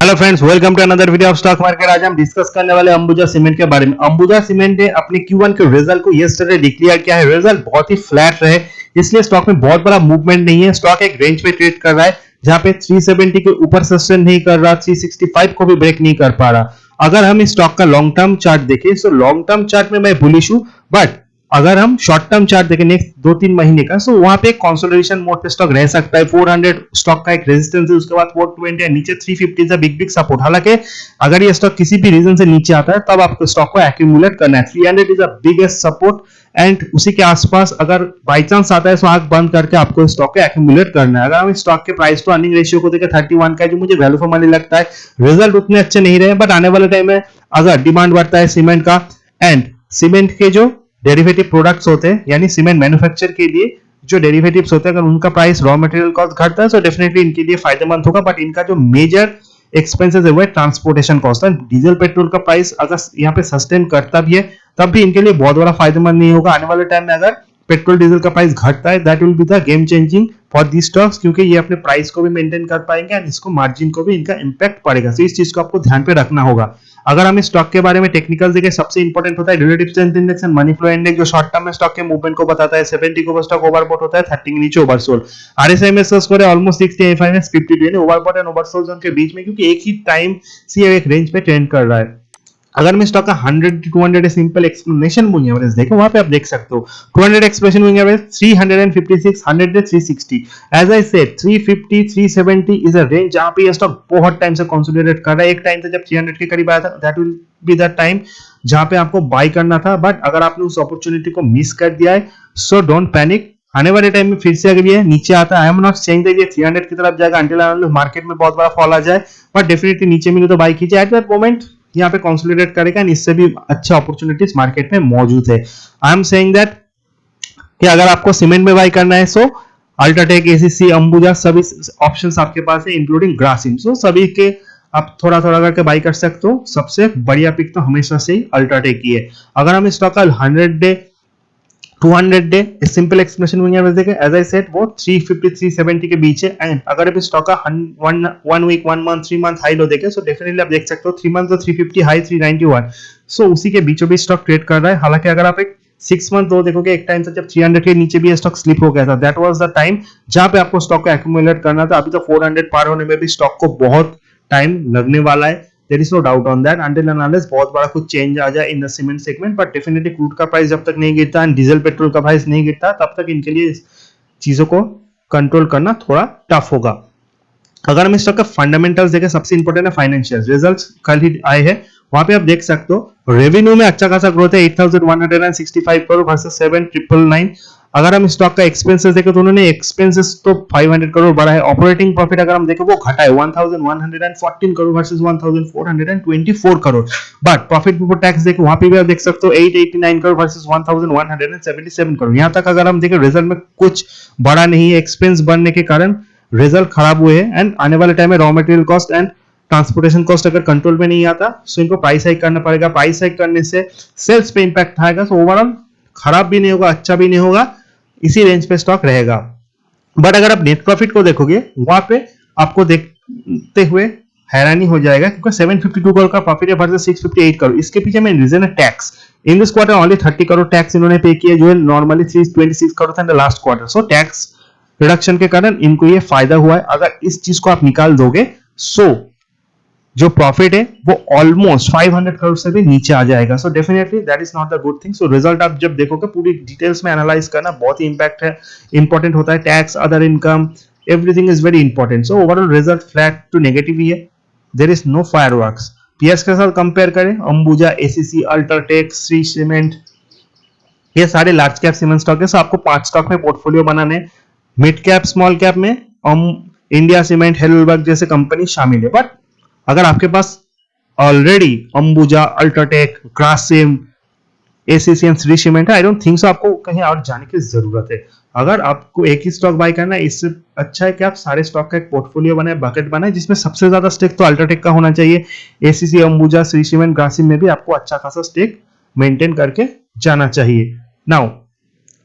Hello friends, welcome to another video of stock market. आज हम discuss करने वाले अंबुजा सीमेंट के बारे में। अंबुजा सीमेंट ने अपने Q1 के रिजल्ट को यस्टरडे डिक्लेयर किया है। रिजल्ट बहुत ही फ्लैट रहे, इसलिए स्टॉक में बहुत बड़ा मूवमेंट नहीं है। स्टॉक एक रेंज पे ट्रेड कर रहा है जहां पे 370 के ऊपर सस्टेन नहीं कर रहा, 365 को भी ब्रेक नहीं कर पा रहा। अगर हम इस स्टॉक का लॉन्ग टर्म चार्ट देखें तो लॉन्ग टर्म चार्ट में मैं बुलिश हूं, बट अगर हम शॉर्ट टर्म चार्ट देखें नेक्स्ट 2-3 महीने का, तो वहां पे कंसोलिडेशन मोड पे स्टॉक रह सकता है। 400 स्टॉक का एक रेजिस्टेंस है, उसके बाद 420 है, नीचे 350 है, बिग बिग सपोर्ट। हालांकि अगर ये स्टॉक किसी भी रीजन से नीचे आता है तब आपको स्टॉक को एक्यूमुलेट करना है। 300 is a biggest support and उसी के आसपास अगर बाई चांस आता है तो आंख बंद करके आपको स्टॉक को एक्यूमुलेट करना है। अगर हम स्टॉक के प्राइस टू अर्निंग रेशियो को देखें 31 का है, जो मुझे वैल्यू फॉर मनी लगता है। रिजल्ट उतने अच्छे नहीं रहे, बट आने वाले टाइम में अगर डिमांड बढ़ता है सीमेंट का एंड सीमेंट के जो डेरिवेटिव प्रोडक्ट्स होते हैं, यानी सीमेंट मैन्युफैक्चर के लिए जो डेरिवेटिव्स होते हैं, अगर उनका प्राइस रॉ मटेरियल कॉस्ट घटता है तो डेफिनेटली इनके लिए फायदेमंद होगा। बट इनका जो मेजर एक्सपेंसेस है वो है ट्रांसपोर्टेशन कॉस्ट है। डीजल पेट्रोल का प्राइस अगर यहाँ पे सस्टेन करता भी है तब भी इनके लिए बहुत बड़ा फायदेमंद नहीं होगा। आने वाले टाइम में अगर पेट्रोल डीजल का प्राइस घटता है, that will be the game changing for the stocks, क्योंकि ये अपने प्राइस को भी मेंटेन कर पाएंगे एंड इसको मार्जिन को भी इनका इंपैक्ट पड़ेगा। तो इस चीज को आपको ध्यान पे रखना होगा। अगर हम इस स्टॉक के बारे में टेक्निकल देखें, सबसे इंपॉर्टेंट होता है relative strength index and money flow index, जो शॉर्ट टर्म में स्टॉक के मूवमेंट को बताता है। 70 को स्टॉक ओवरबॉट होता है, 30 के नीचे ओवरसोल्ड। आरएसआई में सर्च करें ऑलमोस्ट 60, 52 यानी ओवरबॉट एंड ओवरसोल्ड जोन के बीच में, क्योंकि एक ही टाइम से एक रेंज पे ट्रेंड कर रहा है। अगर मैं स्टॉक का 100 to 200 simple explanation moving average देखें, वहां पे आप देख सकते हो 200 expression moving average 356, 100 360। As I said 350 370 is a range जहां पे ये स्टॉक बहुत टाइम से कंसोलिडेट कर रहा है। एक टाइम था जब 300 के करीब आया था, that will be the time जहां पे आपको बाय करना था। बट अगर आपने उस अपॉर्चुनिटी को मिस कर दिया है, सो डोंट पैनिक। आने वाले टाइम में फिर से अगर ये नीचे आता है, I am not saying that ये 300 की तरफ जाएगा अंटिल मार्केट में बहुत बड़ा फॉल आ जाए, बट डेफिनेटली नीचे मिले तो बाय कीजिए। एट दैट मोमेंट यहाँ पे कंसोलिडेट करेगा, इससे भी अच्छे अपॉर्चुनिटीज मार्केट में मौजूद है। आई एम सेइंग दैट कि अगर आपको सीमेंट में बाय करना है, सो अल्ट्राटेक, एसीसी, अंबुजा सभी ऑप्शंस आपके पास है, इंक्लूडिंग ग्रासिम। सो सभी के आप थोड़ा थोड़ा करके बाय कर सकते हो। सबसे बढ़िया पिक तो हमेशा से ही अल्ट्राटेक ही है। अगर हम स्टॉक का 100 day 200 day simple explanation wing average देखें, एज आई सेड वो 350 370 के बीच है। एंड अगर आप स्टॉक का 1 week 1 month 3 month high low देखें, सो डेफिनेटली आप देख सकते हो 3 मंथ तो 350 हाई 391, सो उसी के बीचों बीच स्टॉक ट्रेड कर रहा है। हालांकि अगर आप एक 6 मंथ दो देखोगे, एक टाइम था जब 300 के नीचे भी स्टॉक स्लिप हो गया था, दैट वाज द टाइम जहां पे आपको स्टॉक को एक्यूमुलेट करना था। अभी तो 400 पार होने में भी स्टॉक को बहुत टाइम लगने वाला है। There is no doubt on that until and unless बहुत बड़ा कुछ चेंज आ जाए in the cement segment. But definitely crude का प्राइस जब तक नहीं गिरता एंड डीजल पेट्रोल का प्राइस नहीं गिरता, तब तक इनके लिए चीजों को कंट्रोल करना थोड़ा टफ होगा। अगर हम स्टॉक का फंडामेंटल्स देखें, सबसे इंपॉर्टेंट है फाइनेंशियल रिजल्ट्स कल ही आए हैं, वहां पे आप देख सकते हो रेवेन्यू में अच्छा खासा ग्रोथ है, 8165 करोड़ वर्सेस 7999। अगर हम स्टॉक का एक्सपेंसेस देखें तो उन्होंने एक्सपेंसेस तो 500 करोड़ बढ़ा है। ऑपरेटिंग प्रॉफिट अगर हम देखें वो घटा है 1114 crore versus 1424 crore. But profit before tax देखें, वहां पे भी आप देख सकते हो 889 करोड़ वर्सेस 1177 करोड़। यहां तक अगर हम देखें रिजल्ट में कुछ बड़ा नहीं है, एक्सपेंस बढ़ने के कारण रिजल्ट खराब हुए हैं। एंड आने वाले टाइम में raw material cost and transportation cost अगर कंट्रोल में नहीं आता, सो इनको प्राइस हाइक करना पड़ेगा। प्राइस हाइक करने से सेल्स पे इंपैक्ट आएगा, सो ओवरऑल खराब भी नहीं होगा, अच्छा भी नहीं होगा, इसी रेंज पे स्टॉक रहेगा। बट अगर आप नेट प्रॉफिट को देखोगे, वहां पे आपको देखते हुए हैरानी हो जाएगा, क्योंकि 752 करोड़ का प्रॉफिट है वर्सेस 658 करोड़। इसके पीछे में रीजन है tax. In this quarter only 30 crore tax इन्होंने पे किया, जो है नॉर्मली 326 करोड़ था in the last quarter. So tax reduction के कारण इनको ये फायदा हुआ है। अगर इस चीज को आप निकाल दोगे, सो जो प्रॉफिट है वो ऑलमोस्ट 500 करोड़ से भी नीचे आ जाएगा। So definitely that is not the good thing. So result आप जब देखोगे पूरी डिटेल्स में एनालाइज करना बहुत ही इंपॉर्टेंट होता है। Tax, other income, everything is very important. So overall result flat to negative ही है, there is no fireworks. Peers के साथ कंपेयर करें, Ambuja, ACC, UltraTech, Shree cement, ये सारे लार्ज कैप सीमेंट स्टॉक है। सो आपको 5 स्टॉक में पोर्टफोलियो बनाने, मिड कैप स्मॉल कैप में इंडिया सीमेंट, हेडेलबर्ग जैसे कंपनी शामिल है। बट अगर आपके पास already Ambuja, UltraTech, Grasim, ACC and Shree cement है, आई डोंट थिंक सो आपको कहीं और जाने की जरूरत है। अगर आपको एक ही स्टॉक बाय करना है, इससे अच्छा है कि आप सारे स्टॉक का एक पोर्टफोलियो बनाए, बकेट बनाए, जिसमें सबसे ज्यादा स्टेक तो अल्ट्राटेक का होना चाहिए। एसीसी, अंबुजा, श्री सीमेंट, ग्रासिम में भी आपको अच्छा खासा स्टेक मेंटेन करके जाना चाहिए। नाउ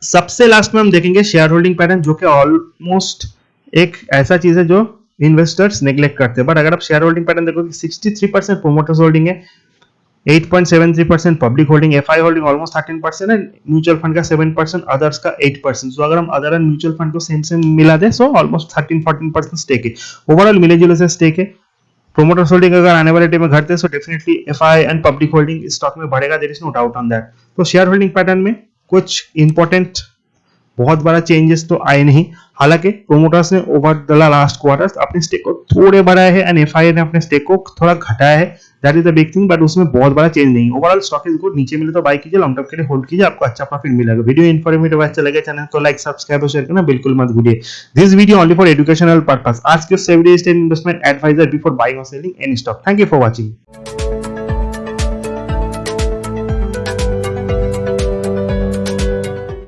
सबसे लास्ट में हम देखेंगे शेयर होल्डिंग पैटर्न, जो कि ऑलमोस्ट एक ऐसा चीज है जो इन्वेस्टर्स नेग्लेक्ट करते हैं। बट अगर आप शेयर होल्डिंग पैटर्न देखोगे 63% प्रोमोटर्स होल्डिंग है, 8.73% public holding, FI holding almost 13% है, म्यूचुअल फंड का 7%, अदर्स का 8%। सो अगर हम अदर एंड म्यूचुअल फंड को सेम सेम मिला दे सो ऑलमोस्ट 13-14% स्टेक है। ओवरऑल मिले जुले से स्टेक है। प्रोमोटर्स होल्डिंग अगर आने वाले टाइम में घटते so definitely FI and public holding stock में बढ़ेगा, there is no doubt on that. तो शेयर होल्डिंग पैटर्न में कुछ इंपॉर्टेंट बहुत बड़ा चेंजेस तो आए नहीं। हालांकि प्रोमोटर्स ने ओवर द लास्ट क्वार्टर्स अपने स्टेक को थोड़े बढ़ाए हैं एंड एफआई ने अपने स्टेक को थोड़ा घटाया है, that is the big thing, but उसमें बहुत बड़ा चेंज नहीं। ओवरऑल स्टॉक इज गुड, नीचे मिले तो बाय कीजिए, लॉन्ग टर्म के लिए होल्ड कीजिए, आपको अच्छा प्रॉफिट मिलेगा। वीडियो इन्फॉर्मेटिव अच्छा लगे चैनल को लाइक सब्सक्राइब और शेयर करना बिल्कुल मत भूलिए। This video only for educational purpose. आज के इन्वेस्टमेंट एडवाइजर बिफोर बाइंग और selling any stock. Thank you for watching.